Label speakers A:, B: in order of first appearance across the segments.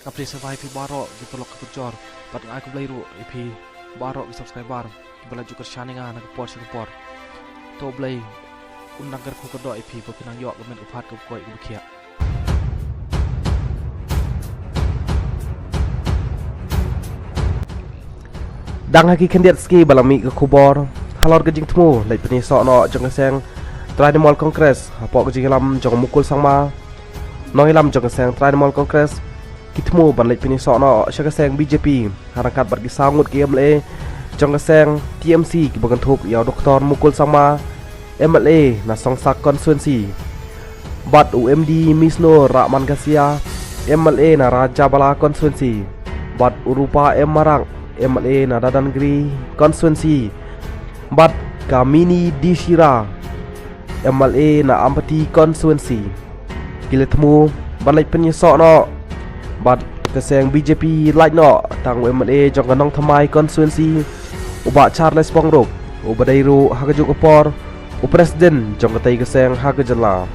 A: Update survive pi barok di pelok kecor. Pat ngai aku belai ru pi barok di subscriber. Bela juga shaninga nak por sekepor. To belai undang ker ku kedok pi berkenang yok kemen upat ke koi ke kia. Dang haki kendiat ski balami ke kubor. Halor ke jing temu lai peni sok no jong keseng Trinimol Congress apok ke jing lam jong mukul sangma. Noi lam jong keseng Trinimol Congress kitemu ban lai peni sok no syak keseng BJP harakat bar ki sangut ki MLA jong keseng TMC ki bagan thuk yaw doktor mukul sangma MLA na songsak konstituensi bat UMD Misno Rahman Gasia MLA na Raja Bala konstituensi bat Urupa M Marang MLA na Dadan Negeri konstituensi bat Kamini Dishira MLA na Ampati konstituensi kile temu ban lai penyesok no bat keseng BJP like no tang MLA jong kanong thamai konstituensi uba Charles Pongrok ubadairu hakajuk opor Presiden jong katai keseng hakajala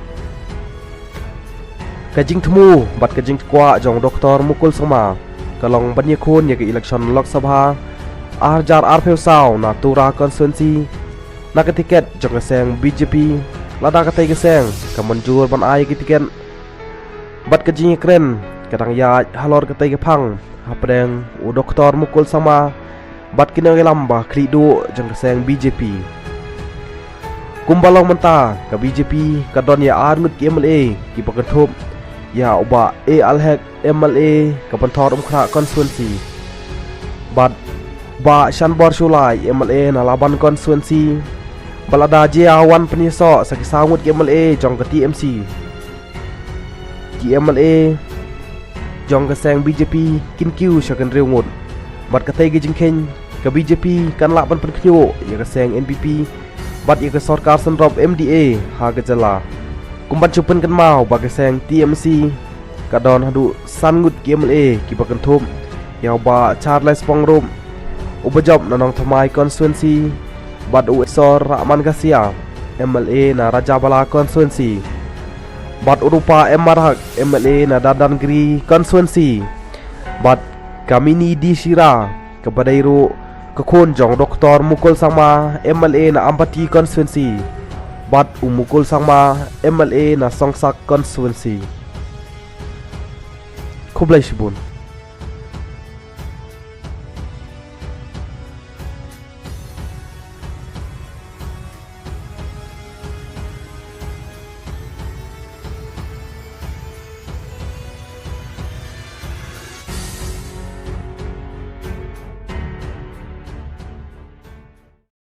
A: kajing temu bat kajing kwa jong doktor mukul sama kalong banyakun ya ke election Lok Sabha arjar arpeu sau na tura konstituensi na ke tiket jong keseng BJP lada katai keseng kamanjur ban ai ke tiket bat kajing keren kadang ya halor katai kepang hapdeng u doktor mukul sama bat kinang lamba kridu jong keseng BJP kumbalong menta ke BJP kadon ya arnut ki MLA ki pakentup ya uba alhek MLA ke pentor umkra konstituensi bat ba Shanbor Sulai MLA na laban konstituensi balada je awan penyesok saki sangut ki MLA jong ke TMC ki MLA jong ke seng BJP kin kiu syakan reungut bat katai ge jingken ke BJP kan laban penknyo ya ke seng NPP bat ia ke sorkar senrop MDA ha gejala kumban cupen kan mau bagi seng TMC kadon hadu sangut ki MLA ki pakentum ya ba Charles Pongrom ubajob nanong thamai konstituensi bat Uesor Rahman Gasia MLA na Raja Bala konstituensi bat Urupa M Marhak MLA na Dadan Negeri konstituensi bat Kamini Dishira kebadairu kekun jong doktor mukul sama MLA na Ampati konstituensi bat umukul sama MLA na Songsak konstituensi kublai shibun